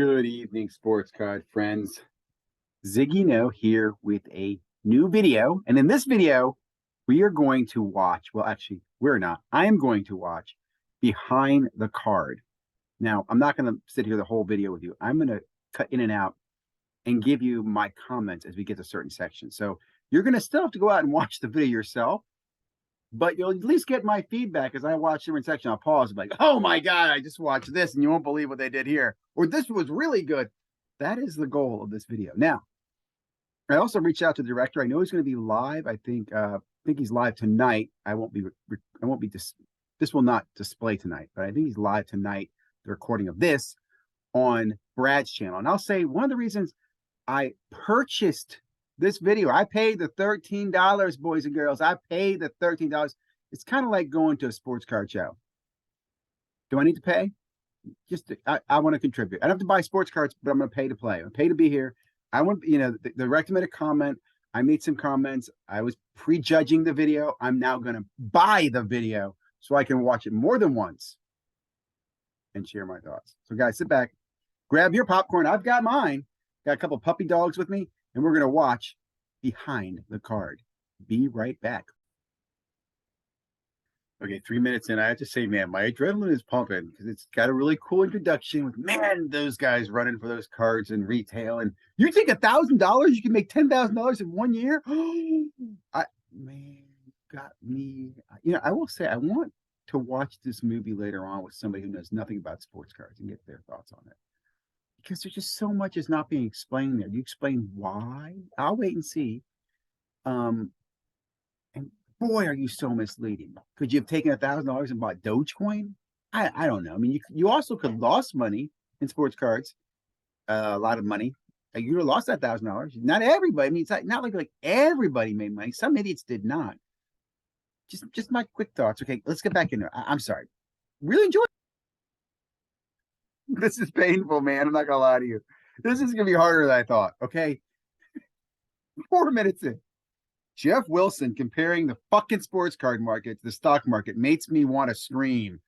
Good evening, sports card friends. ZiggyNo here with a new video. And in this video, we are going to watch, well, actually, we're not. I am going to watch Behind the Card. Now, I'm not going to sit here the whole video with you. I'm going to cut in and out and give you my comments as we get to certain sections. So you're going to still have to go out and watch the video yourself, but you'll at least get my feedback as I watch different sections. I'll pause and be like, oh my God, I just watched this and you won't believe what they did here. Or this was really good. That is the goal of this video. Now, I also reached out to the director. I know he's going to be live. I think he's live tonight. I won't be this will not display tonight, but I think he's live tonight, the recording of this on Brad's channel. And I'll say one of the reasons I purchased this video, I paid the $13, boys and girls. I paid the $13. It's kind of like going to a sports card show. Do I need to pay? I want to contribute. I don't have to buy sports cards, but I'm going to pay to play. I'm going to pay to be here. I want, the director made a comment. I made some comments. I was prejudging the video. I'm now going to buy the video so I can watch it more than once and share my thoughts. So guys, sit back, grab your popcorn. I've got mine. Got a couple puppy dogs with me, and we're going to watch Behind the Card. Be right back. Okay, 3 minutes in, I have to say, man, my adrenaline is pumping because it's got a really cool introduction with, man, those guys running for those cards in retail. And you think $1,000, you can make $10,000 in 1 year? Man, got me. I will say I want to watch this movie later on with somebody who knows nothing about sports cards and get their thoughts on it. Because there's just so much is not being explained there. You explain why? I'll wait and see. And boy, are you so misleading. Could you have taken $1,000 and bought Dogecoin? I don't know. I mean, you also could have lost money in sports cards, a lot of money. You would have lost that $1,000. Not everybody. I mean, it's not like everybody made money. Some idiots did not. Just my quick thoughts. Okay, let's get back in there. I'm sorry. Really enjoy. This is painful, man. I'm not gonna lie to you. This is gonna be harder than I thought. Okay, 4 minutes in. Jeff Wilson comparing the fucking sports card market to the stock market makes me want to scream.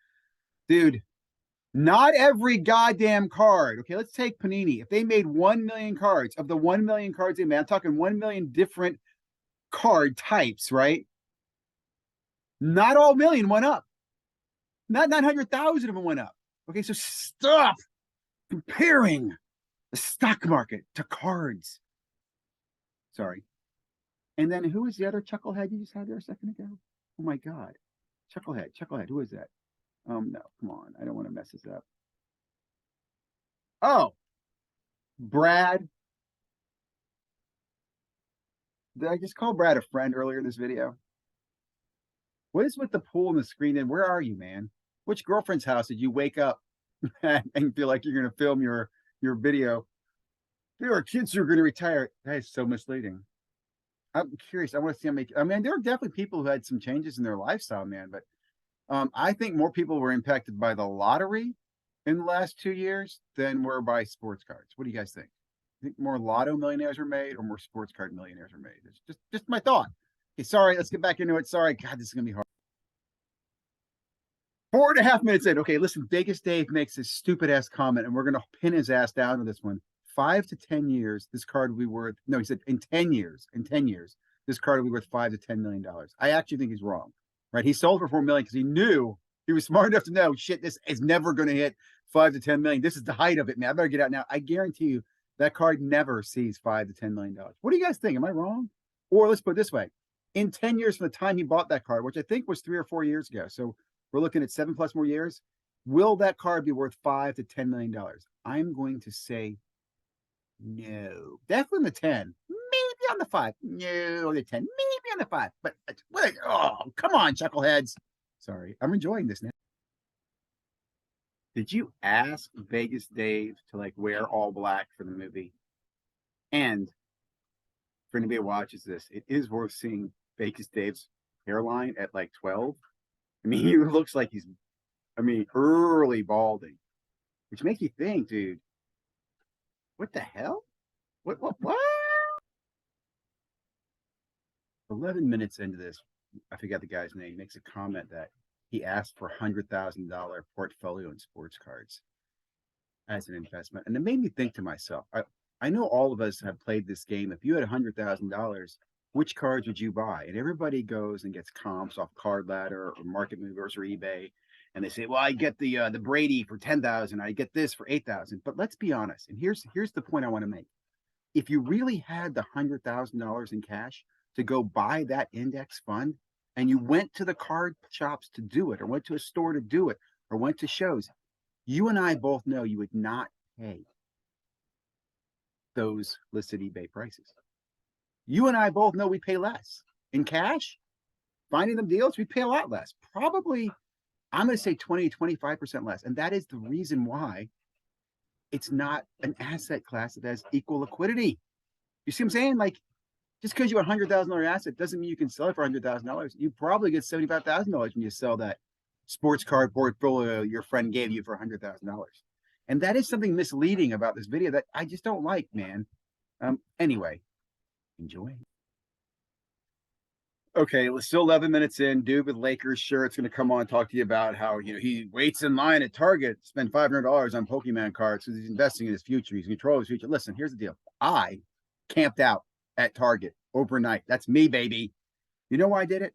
Dude, not every goddamn card. Okay, let's take Panini. If they made 1 million cards, of the 1 million cards they made, I'm talking 1 million different card types, right? Not all million went up. Not 900,000 of them went up. Okay, so stop comparing the stock market to cards. Sorry. And then who is the other chucklehead you just had there a second ago? Oh my God. Chucklehead. Who is that? No, come on. I don't want to mess this up. Oh, Brad. Did I just call Brad a friend earlier in this video? What is with the pool and the screen? And where are you, man? Which girlfriend's house did you wake up and feel like you're going to film your video? There are kids who are going to retire. That is so misleading. I'm curious. I want to see how many. I mean, there are definitely people who had some changes in their lifestyle, man. But I think more people were impacted by the lottery in the last 2 years than were by sports cards. What do you guys think? I think more lotto millionaires were made, or more sports card millionaires were made? It's just my thought. Okay, sorry. Let's get back into it. Sorry, God, this is gonna be hard. 4.5 minutes in. Okay, listen. Vegas Dave makes this stupid ass comment, and we're gonna pin his ass down to this one. 5 to 10 years, this card will be worth, no, he said in 10 years, this card will be worth $5 to $10 million. I actually think he's wrong, right? He sold for 4 million because he knew, he was smart enough to know, shit, this is never going to hit 5 to 10 million. This is the height of it, man. I better get out now. I guarantee you that card never sees $5 to $10 million. What do you guys think? Am I wrong? Or let's put it this way. In 10 years from the time he bought that card, which I think was 3 or 4 years ago, so we're looking at 7+ more years, will that card be worth $5 to $10 million? I'm going to say no, definitely on the 10, maybe on the 5. No, on the 10, maybe on the 5. But oh, come on, chuckleheads. Sorry, I'm enjoying this now. Did you ask Vegas Dave to like wear all black for the movie? And for anybody who watches this, it is worth seeing Vegas Dave's hairline at like 12. I mean, he looks like he's, early balding, which makes you think, dude. What the hell? What? 11 minutes into this, I forget the guy's name, makes a comment that he asked for $100,000 portfolio in sports cards. as an investment. And it made me think to myself, I know all of us have played this game. If you had $100,000, which cards would you buy? And everybody goes and gets comps off Card Ladder or Market Movers or eBay. And they say, well, I get the Brady for 10,000. I get this for 8,000. But let's be honest. And here's the point I want to make. If you really had the $100,000 in cash to go buy that index fund, and you went to the card shops to do it, or went to a store to do it, or went to shows, you and I both know you would not pay those listed eBay prices. You and I both know we pay less in cash. Finding them deals, we pay a lot less. Probably, I'm going to say 20, 25% less. And that is the reason why it's not an asset class that has equal liquidity. You see what I'm saying? Like, just because you have a $100,000 asset doesn't mean you can sell it for $100,000. You probably get $75,000 when you sell that sports card portfolio your friend gave you for $100,000. And that is something misleading about this video that I just don't like, man. Anyway, enjoy. Okay, we're still 11 minutes in. Dude with Lakers shirt's going to come on and talk to you about how, he waits in line at Target, spend $500 on Pokemon cards because he's investing in his future. He's in control of his future. Listen, here's the deal. I camped out at Target overnight. That's me, baby. You know why I did it?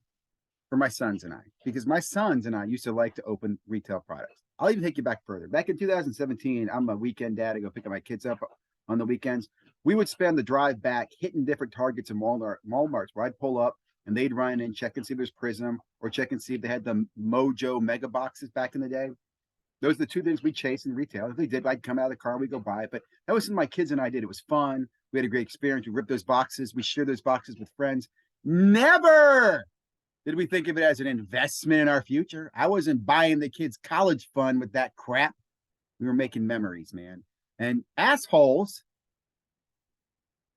For my sons and I. Because my sons and I used to like to open retail products. I'll even take you back further. Back in 2017, I'm a weekend dad. I go pick up my kids up on the weekends. We would spend the drive back hitting different Targets and Walmarts where I'd pull up and they'd run in, check and see if there's Prism, or check and see if they had the Mojo mega boxes back in the day. Those are the two things we chased in retail. If they did, I'd come out of the car and we'd go buy it. But that was something my kids and I did. It was fun. We had a great experience. We ripped those boxes. We shared those boxes with friends. Never did we think of it as an investment in our future. I wasn't buying the kids' college fund with that crap. We were making memories, man. And assholes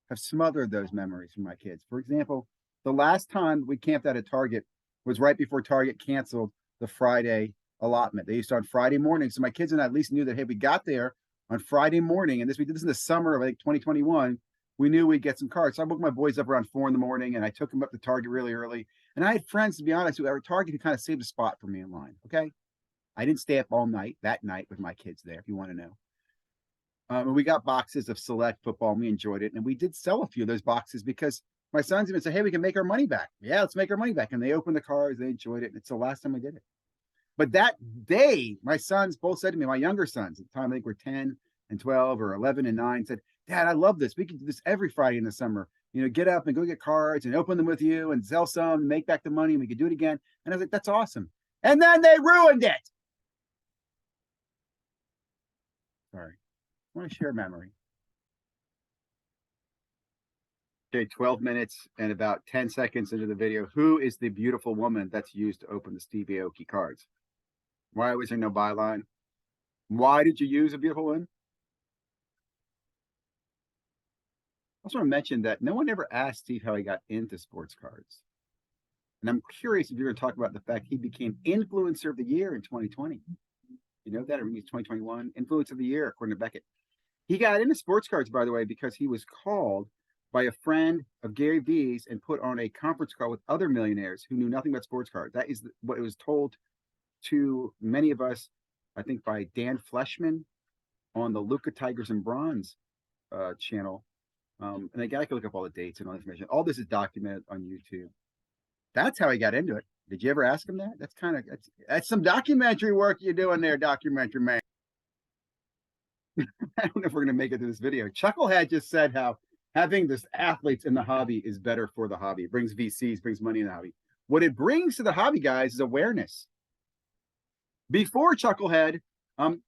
have smothered those memories from my kids. For example, the last time we camped out at Target was right before Target canceled the Friday allotment. They used to on Friday morning. So my kids and I at least knew that, hey, we got there on Friday morning. And we did this in the summer of 2021. We knew we'd get some cards. So I woke my boys up around 4 a.m. and I took them up to Target really early. And I had friends, to be honest, who were at Target who kind of saved a spot for me in line. Okay. I didn't stay up all night that night with my kids there, if you want to know. And we got boxes of select football and we enjoyed it. And we did sell a few of those boxes because my sons even said, hey, we can make our money back. Yeah, let's make our money back. And they opened the cards, they enjoyed it. And it's the last time we did it. But that day, my sons both said to me, my younger sons, at the time I think were 10 and 12 or 11 and 9, said, Dad, I love this. We can do this every Friday in the summer. Get up and go get cards and open them with you and sell some and make back the money and we could do it again. And I was like, that's awesome. And then they ruined it. Sorry. I want to share a memory. Okay, 12 minutes and about 10 seconds into the video. Who is the beautiful woman that's used to open the Stevie Aoki cards? Why was there no byline? Why did you use a beautiful one? I also want to mention that no one ever asked Steve how he got into sports cards. And I'm curious if you're going to talk about the fact he became Influencer of the Year in 2020. You know that? Or maybe it's 2021. Influencer of the Year, according to Beckett. He got into sports cards, by the way, because he was called by a friend of Gary Vee's and put on a conference call with other millionaires who knew nothing about sports cards. That is what it was told to many of us, I think, by Dan Fleshman on the Luca Tigers and Bronze channel. And I got to look up all the dates and all the information. All this is documented on YouTube. That's how he got into it. Did you ever ask him that? That's some documentary work you're doing there, documentary man. I don't know if we're going to make it to this video. Chucklehead just said how having this athletes in the hobby is better for the hobby. It brings VCs, brings money in the hobby. What it brings to the hobby, guys, is awareness. Before Chucklehead,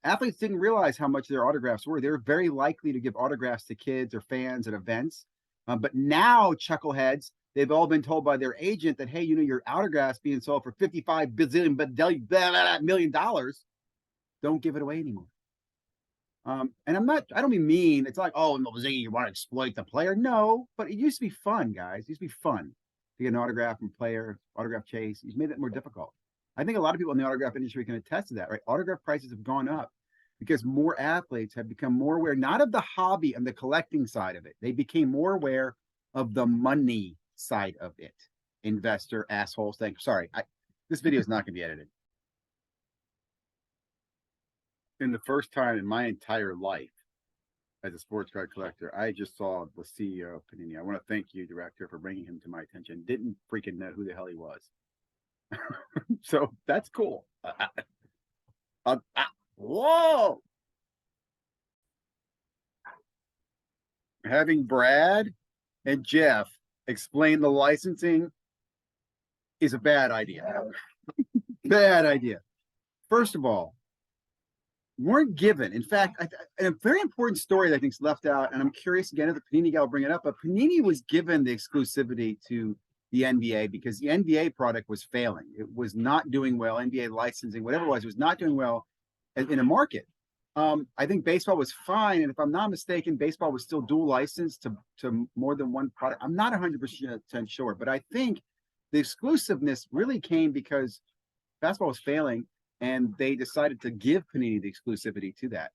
athletes didn't realize how much their autographs were. They were very likely to give autographs to kids or fans at events. But now Chuckleheads, they've all been told by their agent that, hey, your autograph's being sold for $55 million. Don't give it away anymore. And I don't mean it's like, oh, no, Ziggy, you want to exploit the player. No, but it used to be fun, guys. It used to be fun to get an autograph from player, autograph chase. He's made it more difficult. I think a lot of people in the autograph industry can attest to that, right? Autograph prices have gone up because more athletes have become more aware, not of the hobby and the collecting side of it. They became more aware of the money side of it. Investor assholes thing. Sorry, this video is not going to be edited. in the first time in my entire life as a sports card collector, I just saw the CEO of Panini. I want to thank you, director, for bringing him to my attention. Didn't freaking know who the hell he was. So that's cool. Whoa! Having Brad and Jeff explain the licensing is a bad idea. Bad idea. First of all, weren't given. In fact, a very important story that I think is left out, and I'm curious again if the Panini guy will bring it up, but Panini was given the exclusivity to the NBA because the NBA product was failing. It was not doing well. NBA licensing, whatever it was not doing well in a market. I think baseball was fine, and if I'm not mistaken, baseball was still dual licensed to more than one product. I'm not 100% sure, but I think the exclusiveness really came because basketball was failing, and they decided to give Panini the exclusivity to that.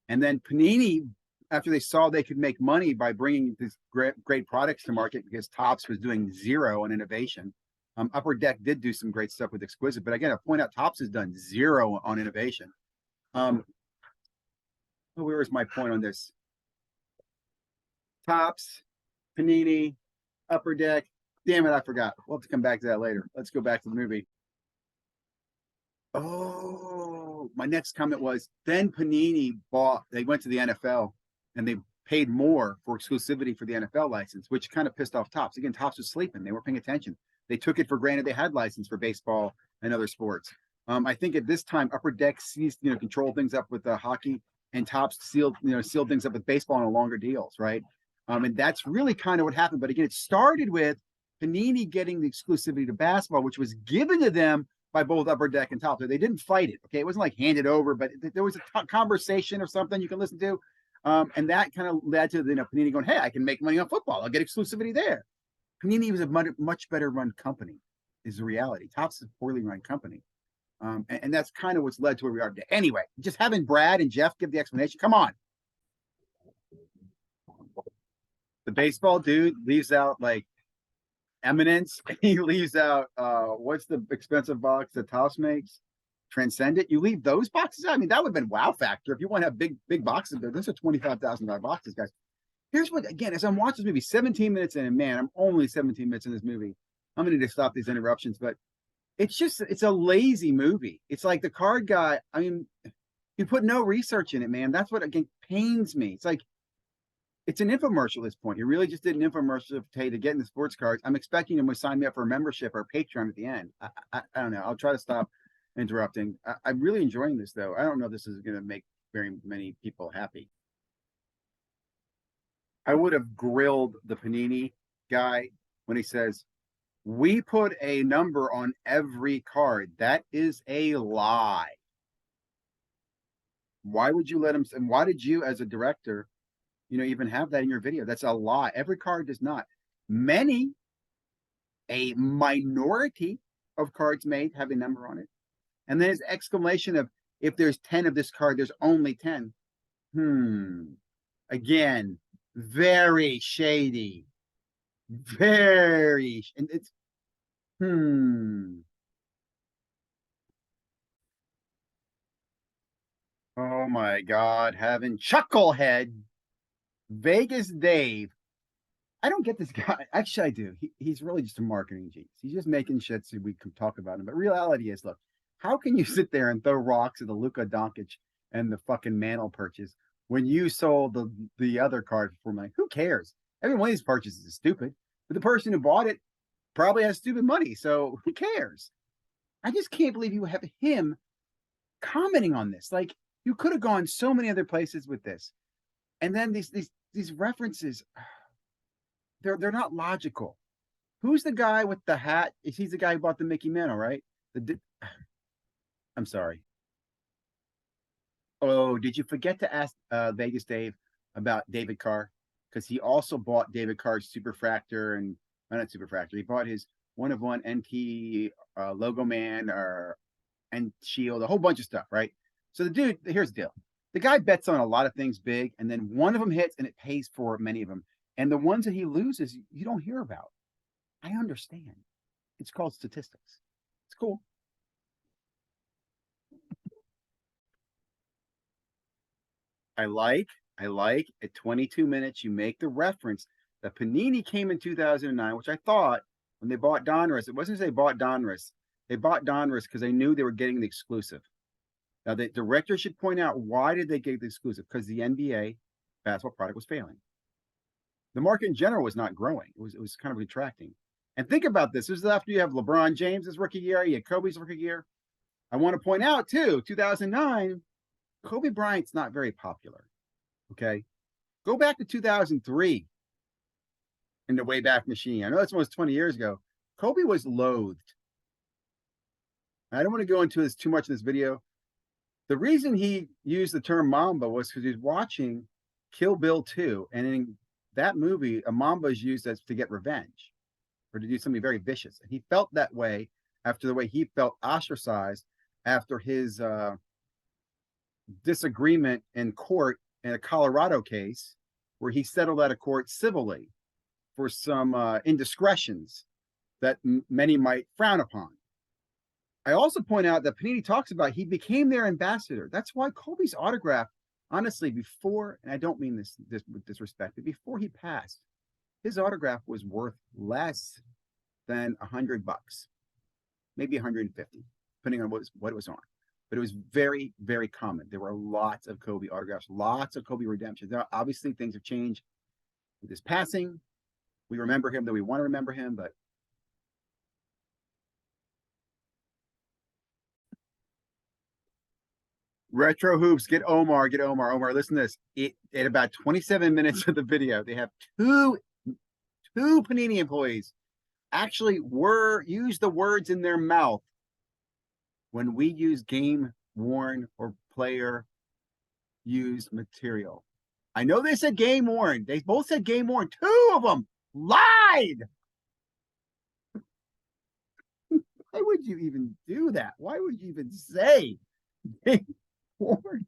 And then Panini, after they saw they could make money by bringing these great products to market, because Topps was doing zero on innovation. Upper Deck did do some great stuff with Exquisite, but again, I point out Topps has done zero on innovation. Where was my point on this? Topps, Panini, Upper Deck. Damn it, I forgot. We'll have to come back to that later. Let's go back to the movie. Oh, my next comment was then Panini they went to the NFL and they paid more for exclusivity for the NFL license, which kind of pissed off Topps. Again, Topps was sleeping. They weren't paying attention. They took it for granted they had license for baseball and other sports. I think at this time, Upper Deck seized, control things up with hockey, and Topps sealed things up with baseball on longer deals, right? And that's really kind of what happened. But again, it started with Panini getting the exclusivity to basketball, which was given to them by both Upper Deck and Topps. They didn't fight it, okay? It wasn't like handed over, but there was a conversation or something you can listen to. And that kind of led to Panini going, hey, I can make money on football. I'll get exclusivity there. Panini was a much better run company, is the reality. Topps is a poorly run company. And that's kind of what's led to where we are today. Anyway, just having Brad and Jeff give the explanation. Come on. The baseball dude leaves out like Eminence. He leaves out what's the expensive box that Topps makes? Transcendent. You leave those boxes out. I mean, that would have been wow factor if you want to have big boxes. Those are $25,000 boxes, guys. Here's what, again, as I'm watching this movie, 17 minutes in, and man, I'm only 17 minutes in this movie. I'm going to stop these interruptions, but it's a lazy movie. It's like the card guy, I mean, you put no research in it, man. That's what, again, pains me. It's like, it's an infomercial at this point. He really just did an infomercial to get in the sports cards. I'm expecting him to sign me up for a membership or Patreon at the end. I don't know. I'll try to stop interrupting. I'm really enjoying this, though. I don't know if this is going to make very many people happy. I would have grilled the Panini guy when he says, we put a number on every card. That is a lie. Why would you let him? And why did you, as a director, even have that in your video? That's a lie. Every card does not. A minority of cards made have a number on it. And then his exclamation of, if there's 10 of this card, there's only 10. Again, very shady. Very, and it's, Oh my God, having Chucklehead, Vegas Dave. I don't get this guy. Actually, I do. He's really just a marketing genius. He's just making shit so we can talk about him. But reality is, look, how can you sit there and throw rocks at the Luka Doncic and the fucking Mantle purchase when you sold the other card for money? Who cares? Every one of these purchases is stupid. But the person who bought it probably has stupid money. So who cares? I just can't believe you have him commenting on this. Like, you could have gone so many other places with this. And then these references, they're not logical. Who's the guy with the hat? He's the guy who bought the Mickey Mantle, right? I'm sorry. Oh, did you forget to ask Vegas Dave about David Carr? Because he also bought David Carr's Superfractor and not Superfractor. He bought his one of one NT Logo Man and Shield, a whole bunch of stuff, right? So the dude, here's the deal. The guy bets on a lot of things big, and then one of them hits and it pays for many of them. And the ones that he loses, you don't hear about. I understand. It's called statistics. It's cool. I like at 22 minutes, you make the reference that Panini came in 2009, which I thought when they bought Donruss, it wasn't as they bought Donruss. They bought Donruss because they knew they were getting the exclusive. Now, the director should point out why did they get the exclusive? Because the NBA basketball product was failing. The market in general was not growing. It was kind of retracting. And think about this. This is after you have LeBron James's rookie year, you had Kobe's rookie year. I want to point out too, 2009, Kobe Bryant's not very popular. Okay. Go back to 2003 in the Wayback Machine. I know that's almost 20 years ago. Kobe was loathed. I don't want to go into this too much in this video. The reason he used the term Mamba was because he was watching Kill Bill 2. And in that movie, a Mamba is used as to get revenge or to do something very vicious. And he felt that way after the way he felt ostracized after his disagreement in court in a Colorado case where he settled out of court civilly for some indiscretions that many might frown upon. I also point out that Panini talks about he became their ambassador. That's why Kobe's autograph, honestly, before, and I don't mean this with disrespect, but before he passed, his autograph was worth less than $100, maybe 150, depending on what it was on. But it was very, very common. There were lots of Kobe autographs, lots of Kobe redemptions. Now, obviously, things have changed with his passing. We remember him, though we want to remember him, but Retro Hoops, get Omar. Omar, listen to this. At about 27 minutes of the video, they have two Panini employees actually use the words in their mouth when we use game worn or player used material. I know they said game worn. They both said game worn. Two of them lied. Why would you even do that? Why would you even say game worn?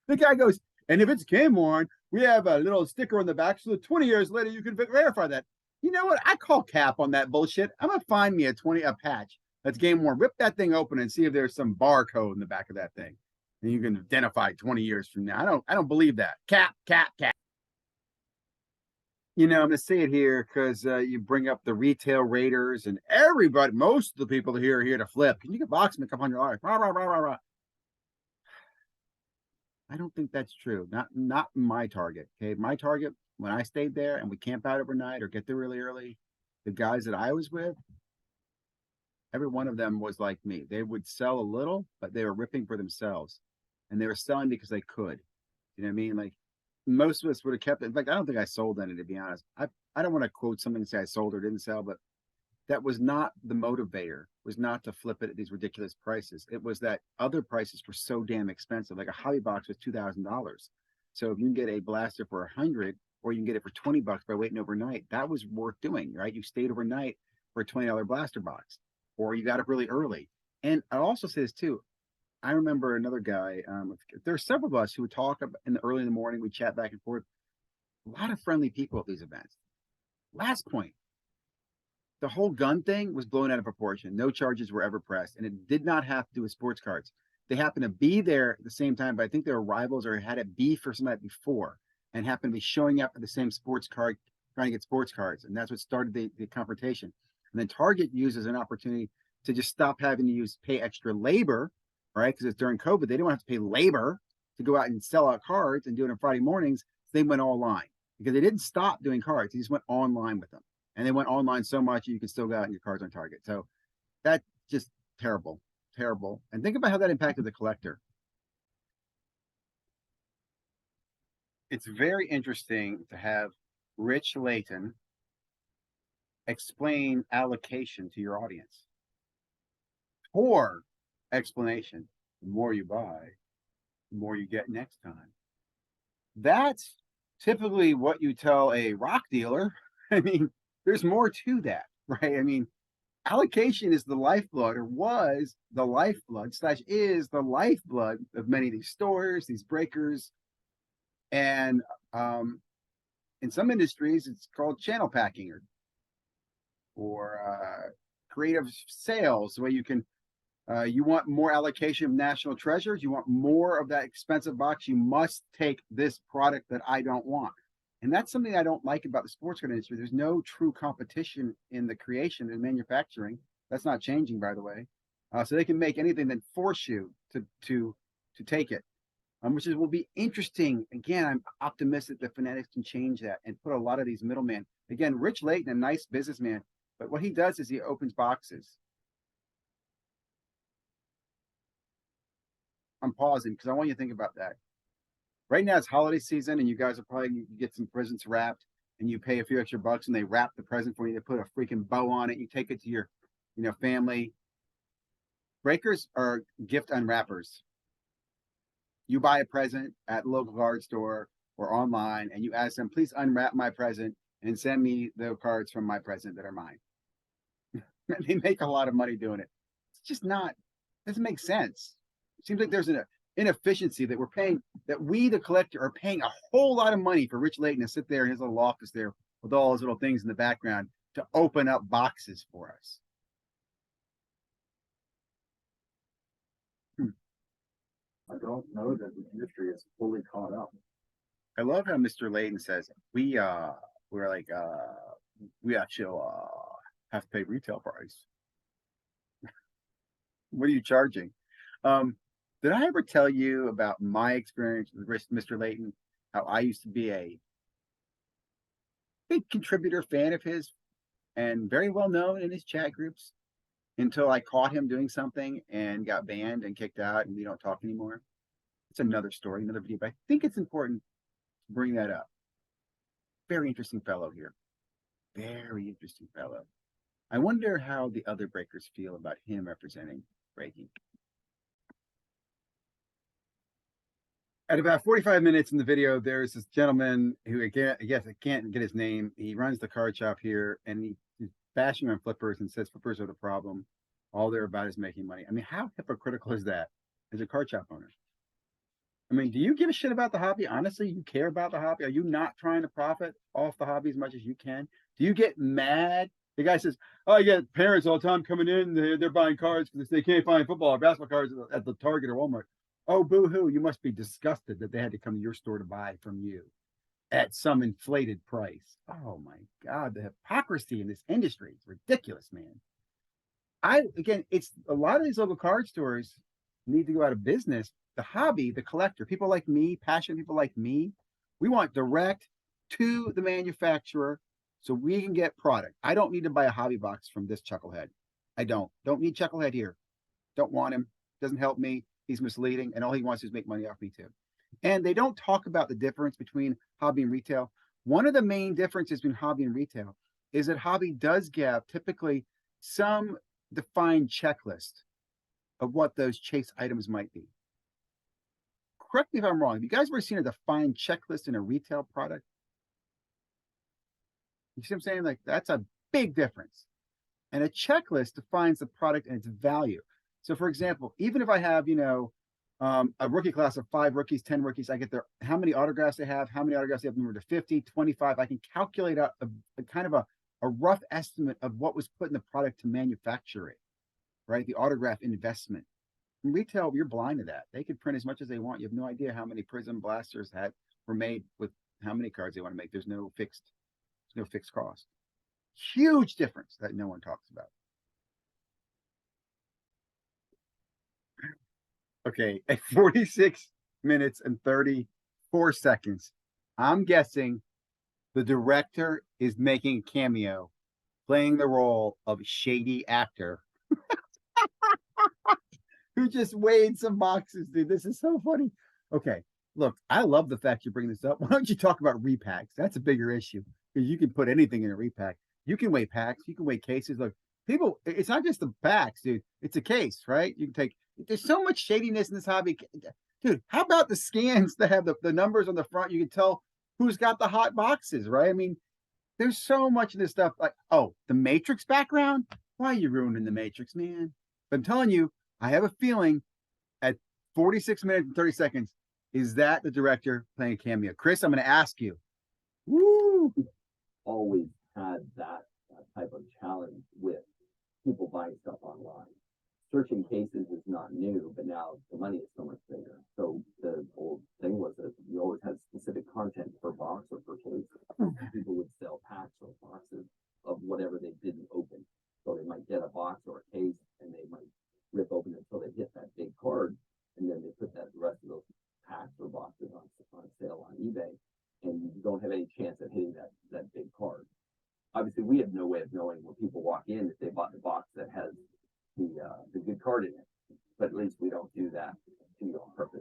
The guy goes, and if it's game worn, we have a little sticker on the back so that 20 years later you can verify that. You know what? I call cap on that bullshit. I'm gonna find me a patch that's game worn. Rip that thing open and see if there's some barcode in the back of that thing, and you can identify 20 years from now. I don't believe that. Cap. You know, I'm gonna say it here because you bring up the retail raiders and everybody. Most of the people here are here to flip. Can you get box them a couple $100? Rah, rah, rah, rah, rah. I don't think that's true. Not my target. Okay, my target when I stayed there and we camp out overnight or get there really early, the guys that I was with, every one of them was like me. They would sell a little, but they were ripping for themselves, and they were selling because they could. You know what I mean? Like most of us would have kept it. In fact, I don't think I sold any, to be honest. I don't want to quote something and say I sold or didn't sell, but that was not the motivator, was not to flip it at these ridiculous prices. It was that other prices were so damn expensive. Like a hobby box was $2,000. So if you can get a blaster for 100, or you can get it for $20 by waiting overnight, that was worth doing, right? You stayed overnight for a $20 blaster box, or you got up really early. And I also say this too. I remember another guy. There are several of us who would talk in the early in the morning. We chat back and forth. A lot of friendly people at these events. Last point, the whole gun thing was blown out of proportion. No charges were ever pressed, and it did not have to do with sports cards. They happened to be there at the same time, but I think they were rivals or had it beef or something before, and happened to be showing up at the same sports card, trying to get sports cards, and that's what started the confrontation. And then Target uses an opportunity to just stop having to pay extra labor, right? Because it's during COVID, they didn't have to pay labor to go out and sell out cards and do it on Friday mornings. So they went online because they didn't stop doing cards; they just went online with them. And they went online so much you can still go out and your cards on Target. So that's just terrible. And think about how that impacted the collector. It's very interesting to have Rich Layton explain allocation to your audience. Poor explanation. The more you buy, the more you get next time. That's typically what you tell a rock dealer. I mean, there's more to that, right? I mean, allocation is the lifeblood, or was the lifeblood / is the lifeblood of many of these stores, these breakers. And in some industries, it's called channel packing or creative sales, where you can You want more allocation of national treasures? You want more of that expensive box? You must take this product that I don't want. And that's something I don't like about the sports card industry. There's no true competition in the creation and manufacturing. That's not changing, by the way. So they can make anything then force you to take it, which will be interesting. Again, I'm optimistic that Fanatics can change that and put a lot of these middlemen. Again, Rich Layton, a nice businessman, but what he does is he opens boxes. I'm pausing because I want you to think about that. Right now it's holiday season, and you guys will probably get some presents wrapped, and you pay a few extra bucks, and they wrap the present for you. They put a freaking bow on it. You take it to your, family. Breakers are gift unwrappers. You buy a present at the local card store or online, and you ask them, please unwrap my present and send me the cards from my present that are mine. They make a lot of money doing it. It's just not, doesn't make sense. It seems like there's an inefficiency that we're paying, that we, the collector, are paying a whole lot of money for Rich Layton to sit there in his little office there with all those little things in the background to open up boxes for us. I don't know that the industry is fully caught up. I love how Mr. Layton says we actually have to pay retail price. What are you charging? Did I ever tell you about my experience with Mr. Layton? How I used to be a big contributor fan of his and very well known in his chat groups until I caught him doing something and got banned and kicked out, and we don't talk anymore. It's another story, another video, but I think it's important to bring that up. Very interesting fellow here. Very interesting fellow. I wonder how the other breakers feel about him representing breaking. At about 45 minutes in the video, there's this gentleman who, again, I guess I can't get his name. He runs the card shop here, and he's bashing on flippers and says flippers are the problem. All they're about is making money. I mean, how hypocritical is that as a card shop owner? I mean, do you give a shit about the hobby? Honestly, you care about the hobby? Are you not trying to profit off the hobby as much as you can? Do you get mad? The guy says, oh, I get parents all the time coming in. They're buying cards because they can't find football or basketball cards at the Target or Walmart. Oh, boo-hoo. You must be disgusted that they had to come to your store to buy from you at some inflated price. Oh, my God. The hypocrisy in this industry is ridiculous, man. Again, it's a lot of these local card stores need to go out of business. The hobby, the collector, people like me, passionate people like me, we want direct to the manufacturer so we can get product. I don't need to buy a hobby box from this chucklehead. I don't need chucklehead here. Don't want him. Doesn't help me. He's misleading, and all he wants is make money off me too. And they don't talk about the difference between hobby and retail. One of the main differences between hobby and retail is that hobby does give typically some defined checklist of what those chase items might be. Correct me if I'm wrong. Have you guys ever seen a defined checklist in a retail product? You see what I'm saying? Like, that's a big difference. And a checklist defines the product and its value. So, for example, even if I have, a rookie class of 5 rookies, 10 rookies, I get how many autographs they have, how many autographs they have, number to 50, 25. I can calculate out a kind of a rough estimate of what was put in the product to manufacture it, right? The autograph investment. In retail, you're blind to that. They could print as much as they want. You have no idea how many Prism blasters were made with how many cards they want to make. There's no fixed cost. Huge difference that no one talks about. Okay, at 46 minutes and 34 seconds, I'm guessing the director is making a cameo, playing the role of shady actor who just weighed some boxes, dude. This is so funny. Okay, look, I love the fact you bring this up. Why don't you talk about repacks? That's a bigger issue because you can put anything in a repack. You can weigh packs. You can weigh cases. Look, people, it's not just the packs, dude. It's a case, right? You can take. There's so much shadiness in this hobby, dude. How about the scans that have the numbers on the front? You can tell who's got the hot boxes, right? I mean, there's so much of this stuff. Like, oh, the Matrix background. Why are you ruining the Matrix, man? But I'm telling you, I have a feeling at 46 minutes and 30 seconds, is that the director playing a cameo? Chris, I'm going to ask you. Woo! Always had that type of challenge with people buying stuff online. searching cases is not new, but now the money is so much bigger. So the old thing was that you always had specific content per box or per case. People would sell packs or boxes of whatever they didn't open. So they might get a box or a case and they might rip open it until they hit that big card, and then they put that the rest of those packs or boxes on sale on eBay, and you don't have any chance of hitting that big card. Obviously, we have no way of knowing when people walk in if they bought the box that has the good card in it, but at least we don't do that on purpose.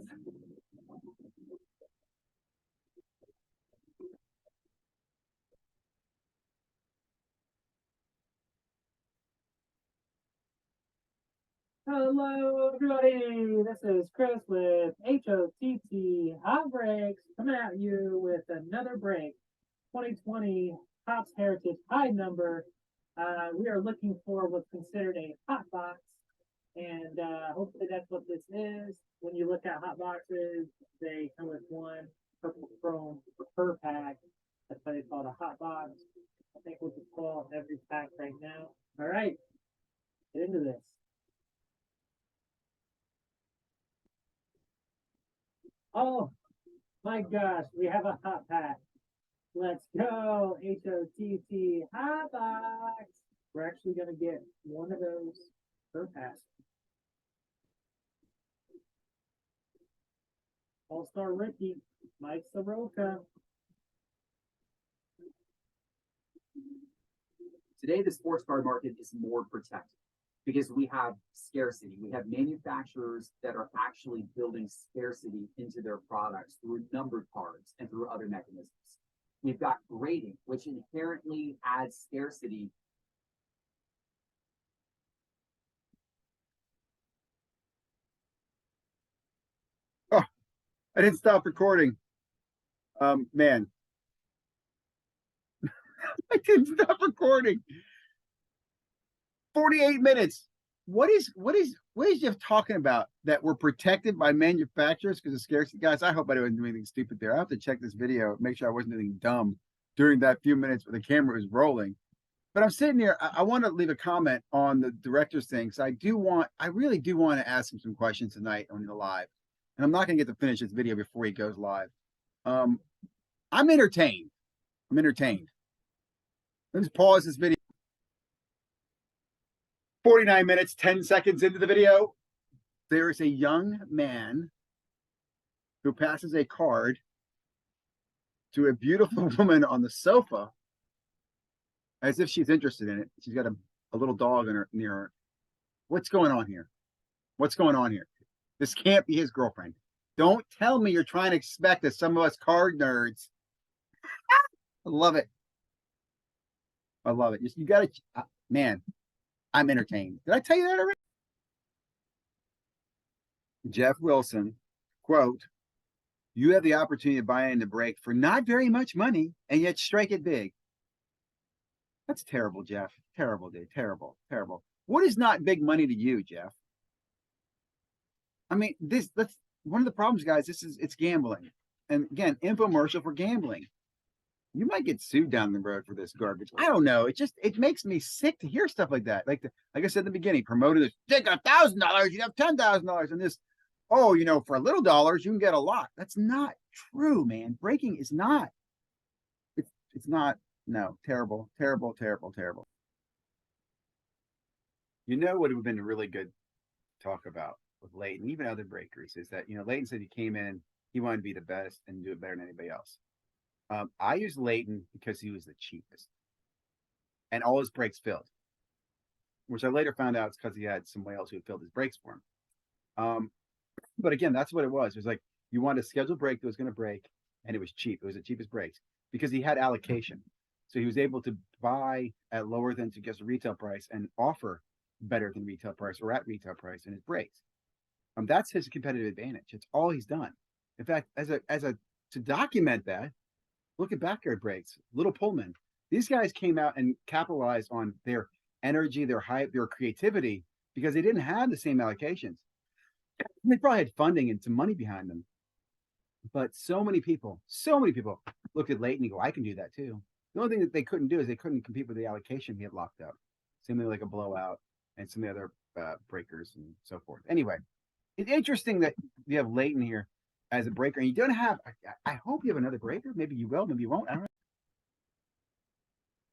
Hello, everybody. This is Chris with HOTT Hot Breaks coming at you with another break. 2020 Topps Heritage High number. We are looking for what's considered a hot box, and hopefully that's what this is. When you look at hot boxes, they come with one purple chrome per pack. That's why they call it a hot box. I think we'll just pull every pack right now. All right, get into this. Oh my gosh, we have a hot pack. Let's go, HOTT hot box. We're actually going to get one of those per pack. All-Star rookie, Mike Soroka. Today, the sports card market is more protected because we have scarcity. We have manufacturers that are actually building scarcity into their products through numbered cards and through other mechanisms. We've got grading, which inherently adds scarcity. Oh, I didn't stop recording. Man. I didn't stop recording. 48 minutes. What is Jeff talking about? That we're protected by manufacturers because of scarcity? Guys, I hope I didn't do anything stupid there. I have to check this video, make sure I wasn't doing anything dumb during that few minutes where the camera was rolling. But I'm sitting here. I want to leave a comment on the director's thing. because I really do want to ask him some questions tonight on the live. And I'm not going to get to finish this video before he goes live. I'm entertained. Let me just pause this video. 49 minutes, 10 seconds into the video, there is a young man who passes a card to a beautiful woman on the sofa as if she's interested in it. She's got a little dog near her. What's going on here? This can't be his girlfriend. Don't tell me you're trying to expect that some of us card nerds. I love it. You got to, man. I'm entertained. Did I tell you that already? Jeff Wilson, quote, "You have the opportunity to buy in the break for not very much money and yet strike it big." That's terrible, Jeff. Terrible, dude. Terrible. What is not big money to you, Jeff? I mean, that's one of the problems, guys. It's gambling. And again, infomercial for gambling. You might get sued down the road for this garbage. I don't know. It makes me sick to hear stuff like that. Like I said at the beginning, promoting this, take $1,000, you have $10,000, and this, for a little dollars, you can get a lot. That's not true, man. Breaking is not. It's not. No, terrible. You know what would have been a really good talk about with Leighton, even other breakers, is that, Leighton said he came in, he wanted to be the best and do it better than anybody else. I used Leighton because he was the cheapest and all his breaks filled, which I later found out it's because he had somebody else who had filled his breaks for him. But again, that's what it was. It was like you wanted a scheduled break that was going to break, and it was cheap. It was the cheapest breaks because he had allocation. So he was able to buy at lower than just a retail price and offer better than retail price or at retail price in his breaks. That's his competitive advantage. It's all he's done. In fact, to document that, look at backyard breaks, Little Pullman. These guys came out and capitalized on their energy, their hype, their creativity because they didn't have the same allocations. They probably had funding and some money behind them. But so many people looked at Leighton and go, I can do that too. The only thing that they couldn't do is they couldn't compete with the allocation he had locked up. Something like a blowout and some of the other breakers and so forth. Anyway, it's interesting that you have Leighton here as a breaker, and you don't have. I hope you have another breaker. Maybe you will. Maybe you won't. I don't know.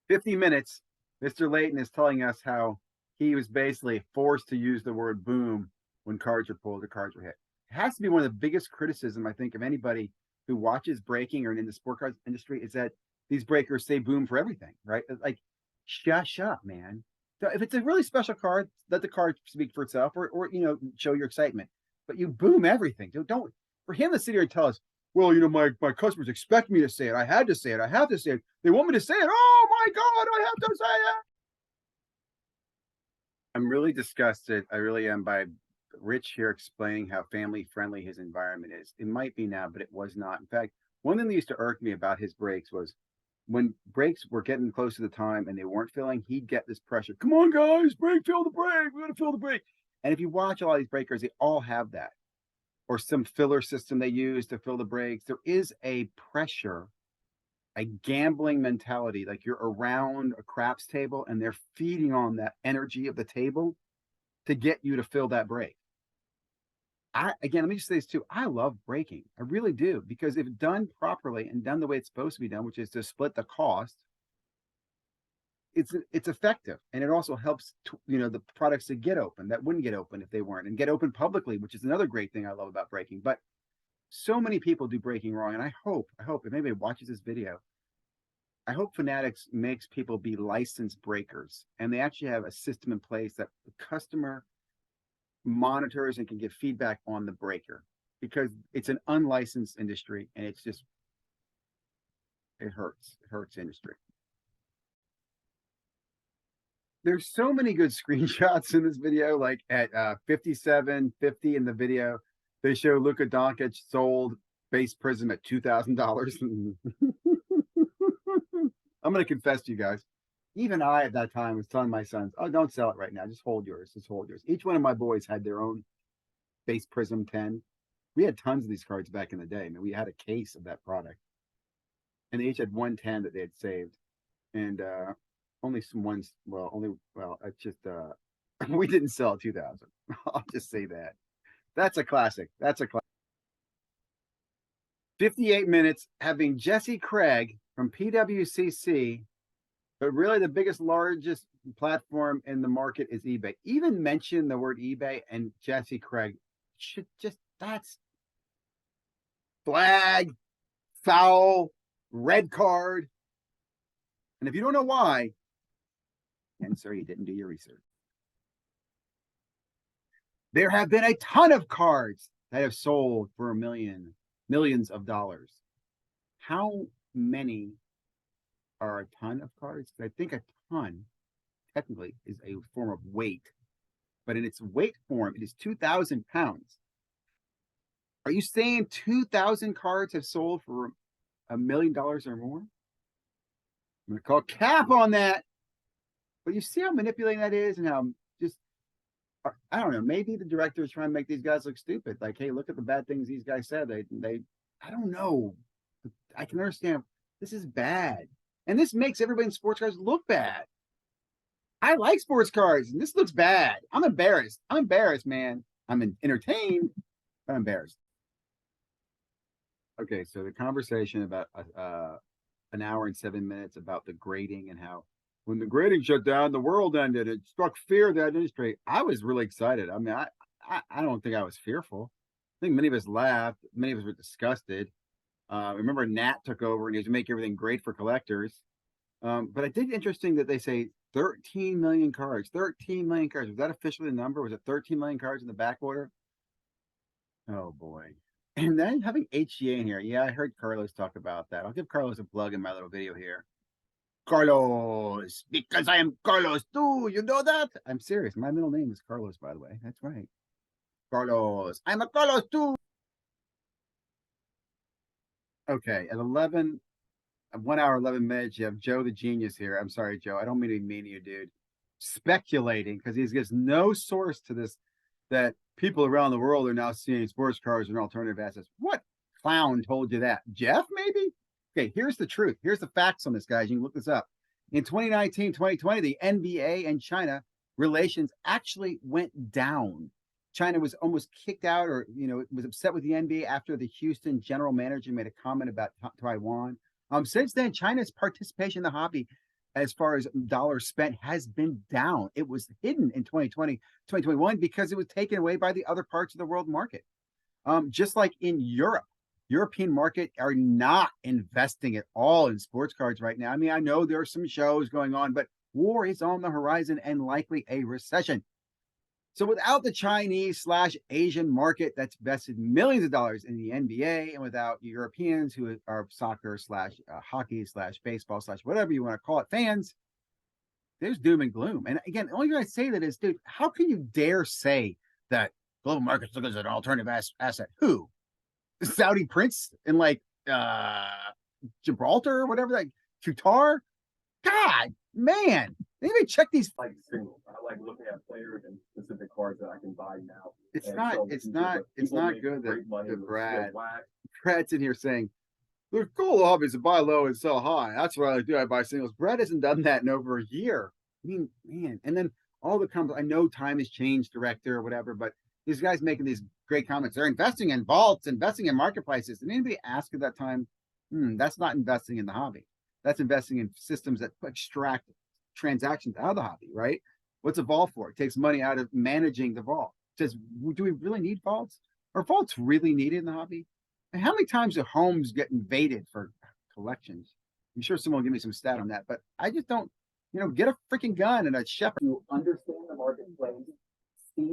50 minutes. Mr. Leighton is telling us how he was basically forced to use the word boom when cards are pulled or cards were hit. It has to be one of the biggest criticism, I think, of anybody who watches breaking or in the sport cards industry is that these breakers say boom for everything, right? Like, shush up, man. So if it's a really special card, let the card speak for itself, or show your excitement. But you boom everything. Don't for him to sit here and tell us, well, my customers expect me to say it. I had to say it. I have to say it. They want me to say it. Oh my God, I have to say it. I'm really disgusted. I really am by Rich here explaining how family friendly his environment is. It might be now, but it was not. In fact, one thing that used to irk me about his breaks was when breaks were getting close to the time and they weren't filling, he'd get this pressure. Come on, guys, fill the break. We got to fill the break. And if you watch a lot of these breakers, they all have that, or some filler system they use to fill the breaks. There is a pressure, a gambling mentality, like you're around a craps table and they're feeding on that energy of the table to get you to fill that break. Again, let me just say this too. I love breaking. I really do, because if done properly and done the way it's supposed to be done, which is to split the cost, it's effective, and it also helps the products to get open that wouldn't get open if they weren't, and get open publicly, which is another great thing I love about breaking. But so many people do breaking wrong, and I hope if anybody watches this video, I hope Fanatics makes people be licensed breakers, and they actually have a system in place that the customer monitors and can give feedback on the breaker, because it's an unlicensed industry, and it hurts industry. There's so many good screenshots in this video, like at 57:50 in the video, they show Luka Doncic sold base prism at $2,000. I'm going to confess to you guys, even I at that time was telling my sons, oh, don't sell it right now. Just hold yours. Each one of my boys had their own base prism 10. We had tons of these cards back in the day. I mean, we had a case of that product. And they each had 110 that they had saved. And only some ones, it's just, we didn't sell 2,000. I'll just say that. That's a classic. 58 minutes having Jesse Craig from PWCC, but really the largest platform in the market is eBay. Even mention the word eBay and Jesse Craig should that's flag, foul, red card. And if you don't know why, and sir, you didn't do your research. There have been a ton of cards that have sold for millions of dollars. How many are a ton of cards? I think a ton technically is a form of weight, but in its weight form, it is 2,000 pounds. Are you saying 2,000 cards have sold for $1 million or more? I'm going to call cap on that. But you see how manipulating that is, and how I don't know, maybe the director is trying to make these guys look stupid. Like, hey, look at the bad things these guys said. They I don't know. I can understand this is bad. And this makes everybody in sports cards look bad. I like sports cards, and this looks bad. I'm embarrassed, man. I'm entertained, but I'm embarrassed. Okay, so the conversation about an hour and 7 minutes about the grading, and how when the grading shut down, the world ended. It struck fear of that industry. I was really excited. I mean, I don't think I was fearful. I think many of us laughed. Many of us were disgusted. Remember, Nat took over and he was making everything great for collectors. But I think interesting that they say 13 million cards. 13 million cards. Was that officially the number? Was it 13 million cards in the back order? Oh boy. And then having HGA in here. Yeah, I heard Carlos talk about that. I'll give Carlos a plug in my little video here. Carlos, because I am Carlos too. You know that? I'm serious. My middle name is Carlos, by the way. That's right. Carlos. I'm a Carlos too. Okay, at 1 hour, 11 minutes, you have Joe the Genius here. I'm sorry, Joe. I don't mean to be mean to you, dude. Speculating, because he gives no source to this, that people around the world are now seeing sports cards and alternative assets. What clown told you that? Jeff, maybe? Okay, here's the truth. Here's the facts on this, guys. You can look this up. In 2019, 2020, the NBA and China relations actually went down. China was almost kicked out, or was upset with the NBA after the Houston general manager made a comment about Taiwan. Since then, China's participation in the hobby, as far as dollars spent, has been down. It was hidden in 2020, 2021 because it was taken away by the other parts of the world market. Just like in Europe, European market are not investing at all in sports cards right now. I mean, I know there are some shows going on, but war is on the horizon and likely a recession. So without the Chinese/Asian market that's invested millions of dollars in the NBA, and without Europeans who are soccer/hockey/baseball/whatever you want to call it fans, there's doom and gloom. And again, the only thing I say that is, dude, how can you dare say that global markets look as an alternative asset? Who? The Saudi prince in like Gibraltar or whatever, like Qatar? God, man, they even check these. Like singles. I like looking at players and specific cards that I can buy now. It's And not, so it's people- not, it's people not make good great money that with Brad's skill in here saying, there's cool hobbies to buy low and sell high. That's what I do. I buy singles. Brad hasn't done that in over a year. I mean, man. And then all the companies, I know time has changed, director or whatever, but these guys making these great comments. They're investing in vaults, investing in marketplaces. Did anybody ask at that time? That's not investing in the hobby. That's investing in systems that extract transactions out of the hobby, right? What's a vault for? It takes money out of managing the vault. Says, do we really need vaults? Are vaults really needed in the hobby? And how many times do homes get invaded for collections? I'm sure someone will give me some stat on that, but I just don't, get a freaking gun and a shepherd. You understand the marketplace.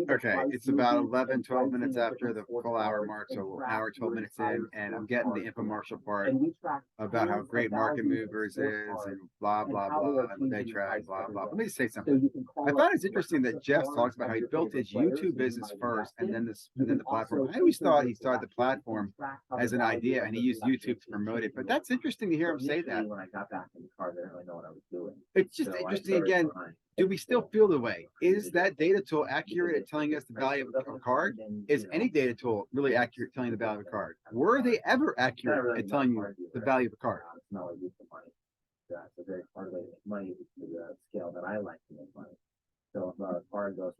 Okay, it's about 11, 12 minutes after the full hour mark, so an hour, 12 minutes in, and I'm getting the infomercial part about how great market movers is and blah, blah, blah, and they track, blah, blah. Let me say something. I thought it's interesting that Jeff talks about how he built his YouTube business first and then the platform. I always thought he started the platform as an idea and he used YouTube to promote it, but that's interesting to hear him say that. When I got back in the car, I didn't really know what I was doing. It's just interesting again. Do we still feel the way? Is that data tool accurate at telling us the value of a card? Is any data tool really accurate at telling you the value of a card? Were they ever accurate at telling you the value of a card? It's not like use the money. That's a very hard way to make money to the scale that I like to make money. So if a card goes.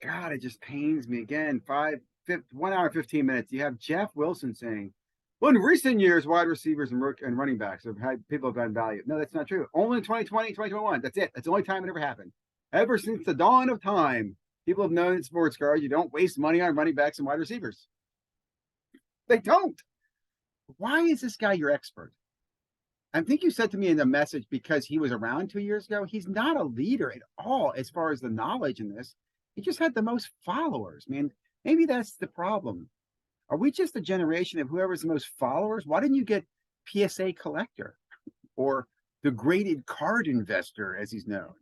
God, it just pains me again. 1 hour, 15 minutes. You have Jeff Wilson saying, well, in recent years, wide receivers and running backs have had people have had value. No, that's not true. Only in 2020, 2021. That's it. That's the only time it ever happened. Ever since the dawn of time, people have known in sports cards, you don't waste money on running backs and wide receivers. They don't. Why is this guy your expert? I think you said to me in the message because he was around 2 years ago. He's not a leader at all as far as the knowledge in this. He just had the most followers, man. Maybe that's the problem. Are we just a generation of whoever's the most followers? Why didn't you get PSA collector or the graded card investor, as he's known?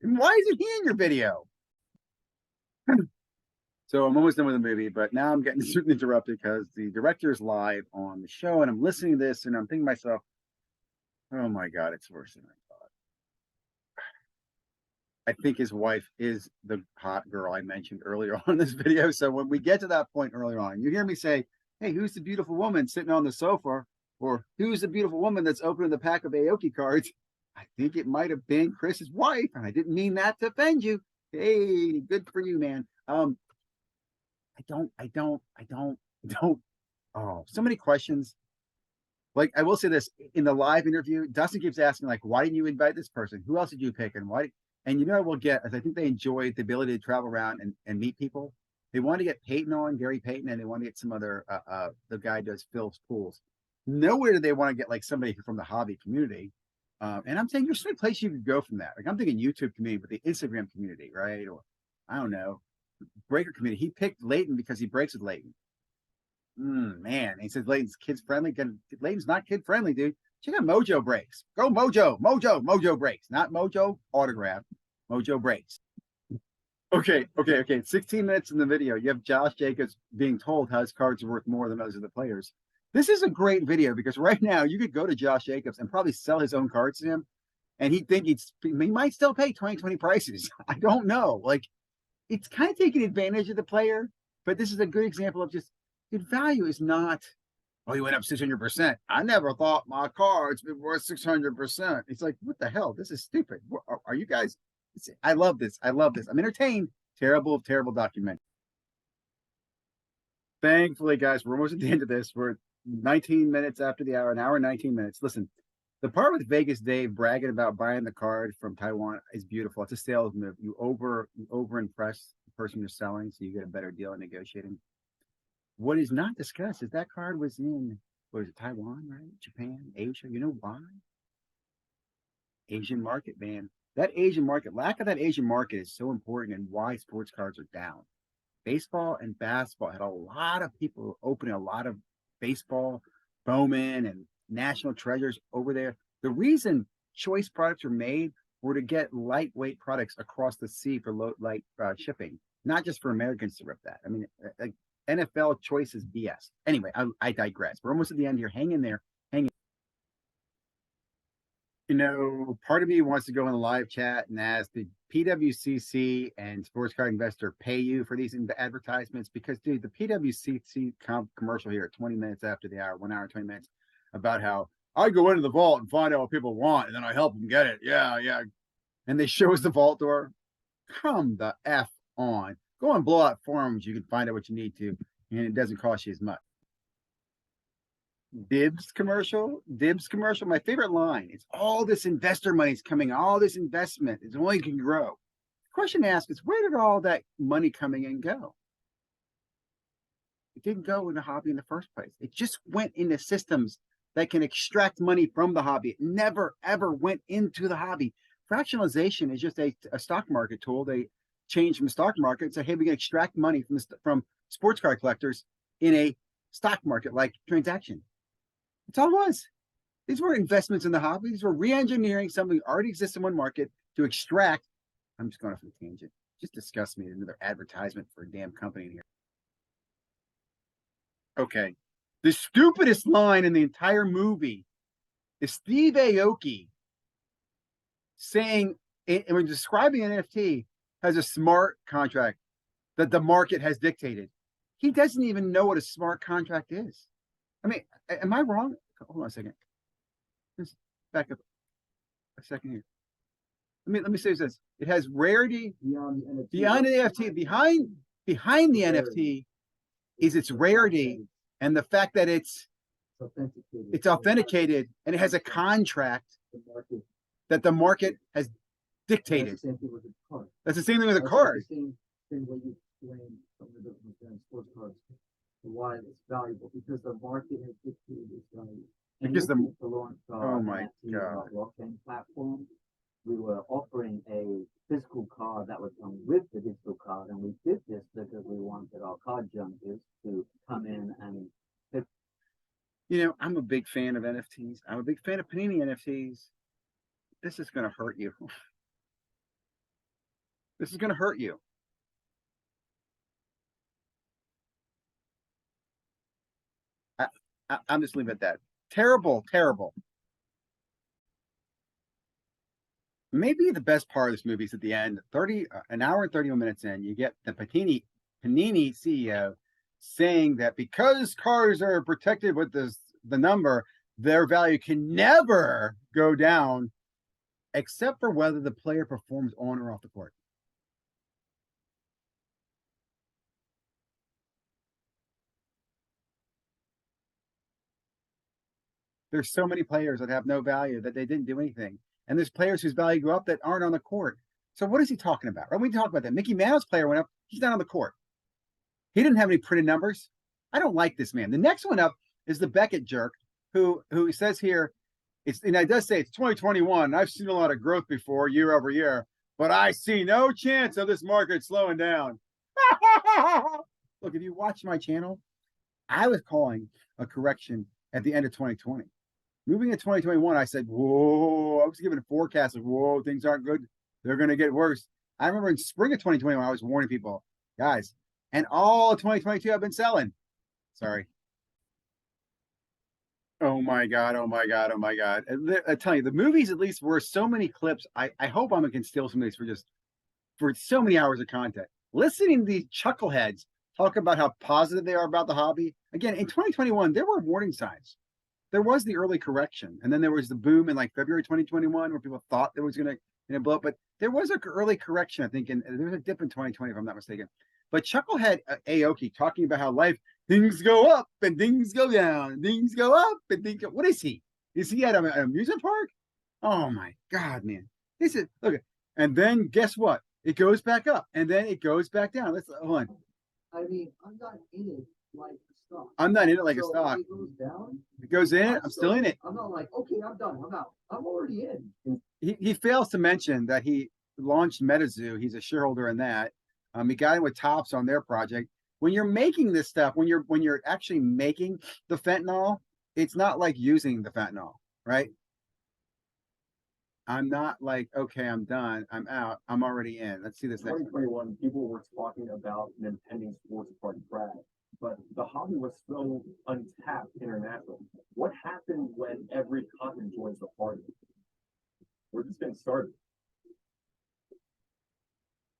And why isn't he in your video? So I'm almost done with the movie, but now I'm getting interrupted because the director is live on the show, and I'm listening to this, and I'm thinking to myself, oh my God, it's worse than I thought. I think his wife is the hot girl I mentioned earlier on in this video. So when we get to that point earlier on, you hear me say, hey, who's the beautiful woman sitting on the sofa? Or who's the beautiful woman that's opening the pack of Aoki cards? I think it might have been Chris's wife. And I didn't mean that to offend you. Hey, good for you, man. I don't. Oh, so many questions. Like, I will say this, in the live interview, Dustin keeps asking, like, why didn't you invite this person? Who else did you pick? And why? And you know what we'll get, is I think they enjoyed the ability to travel around and meet people. They want to get Peyton on, Gary Payton, and they want to get some other, the guy who does Phil's Pools. Nowhere do they want to get like somebody from the hobby community. And I'm saying there's so many places you could go from that. Like I'm thinking YouTube community, but the Instagram community, right? Or I don't know, breaker community. He picked Leighton because he breaks with Leighton. Man, he says Leighton's kids friendly. Leighton's not kid friendly, dude. Check out Mojo Breaks. Go Mojo Breaks, not Mojo Autograph. Mojo Breaks. Okay. 16 minutes in the video, you have Josh Jacobs being told how his cards are worth more than others of the players. This is a great video because right now you could go to Josh Jacobs and probably sell his own cards to him, and he'd think he might still pay 2020 prices. I don't know. Like, it's kind of taking advantage of the player, but this is a good example of just good value is not Oh, you went up 600%. I never thought my cards would be worth 600%. It's like, what the hell? This is stupid. Are you guys? I love this. I love this. I'm entertained. Terrible, terrible documentary. Thankfully, guys, we're almost at the end of this. We're 19 minutes after the hour, an hour and 19 minutes. Listen, the part with Vegas Dave bragging about buying the card from Taiwan is beautiful. It's a sales move. You over impress the person you're selling, so you get a better deal in negotiating. What is not discussed is that card was in, what is it, Taiwan, right? Japan, Asia. You know why? Asian market, man. That Asian market, lack of that Asian market is so important and why sports cards are down. Baseball and basketball had a lot of people opening a lot of baseball, Bowman and National Treasures over there. The reason choice products were made were to get lightweight products across the sea for light shipping, not just for Americans to rip that. I mean, NFL choice is BS. Anyway, I digress. We're almost at the end here. Hang in there. Hang in. You know, part of me wants to go in the live chat and ask, did PWCC and Sports Card Investor pay you for these advertisements? Because, dude, the PWCC commercial here at 20 minutes after the hour, 1 hour, 20 minutes, about how I go into the vault and find out what people want, and then I help them get it. Yeah, yeah. And they show us the vault door. Come the F on. Go on blowout forums. You can find out what you need to, and it doesn't cost you as much. Dibs commercial, my favorite line. It's all this investor money's coming, all this investment is only can grow. The question asked is, where did all that money coming in go? It didn't go in the hobby in the first place. It just went into systems that can extract money from the hobby. It never, ever went into the hobby. Fractionalization is just a stock market tool. They changed from the stock market and said, hey, we can extract money from sports card collectors in a stock market like transaction. That's all it was. These were investments in the hobby. These were re-engineering something that already exists in one market to extract. I'm just going off on a tangent. Just disgust me. Another advertisement for a damn company in here. Okay. The stupidest line in the entire movie is Steve Aoki saying, and when describing an NFT, has a smart contract that the market has dictated. He doesn't even know what a smart contract is. I mean, am I wrong? Hold on a second. Just back up a second here. Let me say this. It has rarity beyond the NFT. Behind the NFT is its rarity and the fact that it's authenticated and it has a contract that the market has dictated. That's the same thing with a card. Why it's valuable, because the market has dictated its value. Because the launch oh my god blockchain platform, we were offering a physical card that would come with the digital card, and we did this because we wanted our card junkies to come in and pick. You know, I'm a big fan of NFTs. I'm a big fan of Panini NFTs. This is going to hurt you. This is going to hurt you. I'm just leaving it at that. Terrible, terrible. Maybe the best part of this movie is at the end, an hour and 31 minutes in, you get the Panini CEO saying that because cards are protected with the number, their value can never go down except for whether the player performs on or off the court. There's so many players that have no value that they didn't do anything. And there's players whose value go up that aren't on the court. So what is he talking about? Right? We talk about that. Mickey Mouse player went up. He's not on the court. He didn't have any printed numbers. I don't like this man. The next one up is the Beckett jerk who says here, and it does say it's 2021. I've seen a lot of growth before year over year, but I see no chance of this market slowing down. Look, if you watch my channel, I was calling a correction at the end of 2020. Moving to 2021, I said, whoa, I was giving a forecast of, whoa, things aren't good. They're going to get worse. I remember in spring of 2021, I was warning people, guys, and all of 2022, I've been selling. Sorry. Oh my God. Oh my God. Oh my God. I tell you, the movies at least were so many clips. I hope I can steal some of these for so many hours of content. Listening to these chuckleheads talk about how positive they are about the hobby. Again, in 2021, there were warning signs. There was the early correction, and then there was the boom in like February 2021 where people thought there was going to blow up, but there was an early correction, I think, and there was a dip in 2020 if I'm not mistaken. But Chucklehead Aoki talking about how life, things go up and things go down, things go up and things go. What is he? Is he at an amusement park? Oh my God, man! This is look. And then guess what? It goes back up, and then it goes back down. Let's hold on. I mean, I'm not in it like a stock. I'm not in it like a So stock. if it goes down, It goes in. I'm still in it. I'm not like, okay, I'm done. I'm out. I'm already in. He fails to mention that he launched MetaZoo. He's a shareholder in that. He got in with Tops on their project. When you're making this stuff, when you're actually making the fentanyl, it's not like using the fentanyl, right? I'm not like, okay, I'm done. I'm out. I'm already in. Let's see this next one. 2021, people were talking about an impending sports card crash, but the hobby was so untapped internationally. What happened when every continent joins the party? We're just getting started.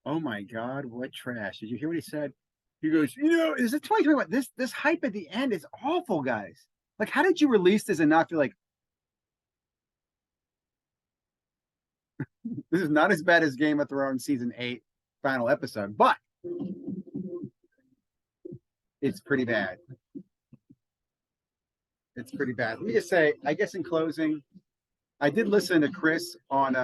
Oh my God, what trash. Did you hear what he said? He goes, is it 2021? This hype at the end is awful, guys. Like, how did you release this and not feel like this is not as bad as Game of Thrones season 8 final episode, but it's pretty bad. It's pretty bad. Let me just say, I guess in closing, I did listen to Chris on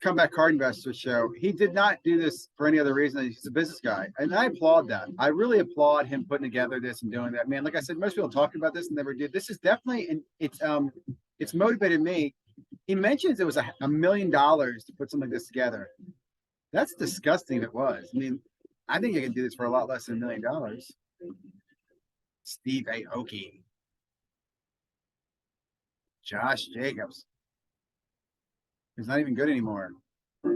Comeback Card Investor show. He did not do this for any other reason. He's a business guy, and I applaud that. I really applaud him putting together this and doing that. Man, like I said, most people talk about this and never do. This is definitely, and it's motivated me. He mentions it was $1 million to put something like this together. That's disgusting if it was. I mean, I think you can do this for a lot less than $1 million. Steve Aoki. Josh Jacobs. He's not even good anymore.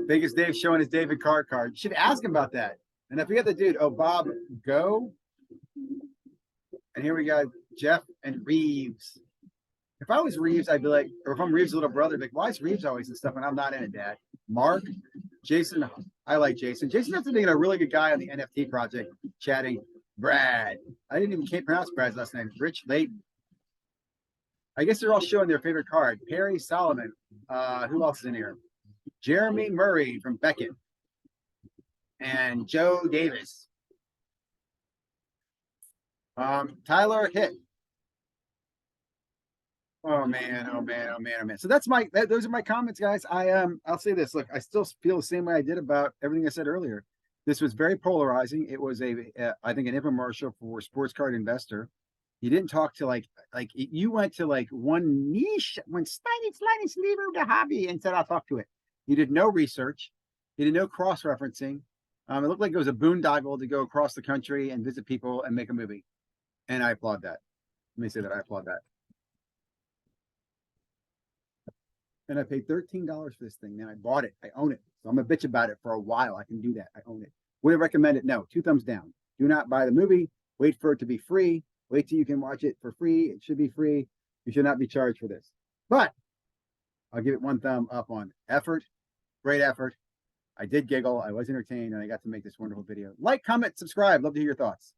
Biggest Dave showing his David Carr card. You should ask him about that. And I forget the dude. Oh, Bob Go. And here we got Jeff and Reeves. If I was Reeves, I'd be like, or if I'm Reeves' little brother, I'd be like, why is Reeves always in stuff when I'm not in it, Dad? Mark, Jason. I like Jason. Jason has been a really good guy on the NFT project, chatting. Brad. I can't pronounce Brad's last name. Rich Layton. I guess they're all showing their favorite card. Perry Solomon. Who else is in here? Jeremy Murray from Beckett. And Joe Davis. Tyler Hitt. Oh man, oh man, oh man, oh man. So those are my comments, guys. I'll say this. Look, I still feel the same way I did about everything I said earlier. This was very polarizing. It was I think an infomercial for Sports Card Investor. You didn't talk to like you went to like one niche, one tiny sliver of the hobby and said, I'll talk to it. You did no research. You did no cross-referencing. It looked like it was a boondoggle to go across the country and visit people and make a movie. And I applaud that. Let me say that I applaud that. And I paid $13 for this thing. Man, I bought it. I own it. So I'm a bitch about it for a while. I can do that. I own it. Would I recommend it? No. 2 thumbs down. Do not buy the movie. Wait for it to be free. Wait till you can watch it for free. It should be free. You should not be charged for this. But I'll give it 1 thumb up on effort. Great effort. I did giggle. I was entertained, and I got to make this wonderful video. Like, comment, subscribe. Love to hear your thoughts.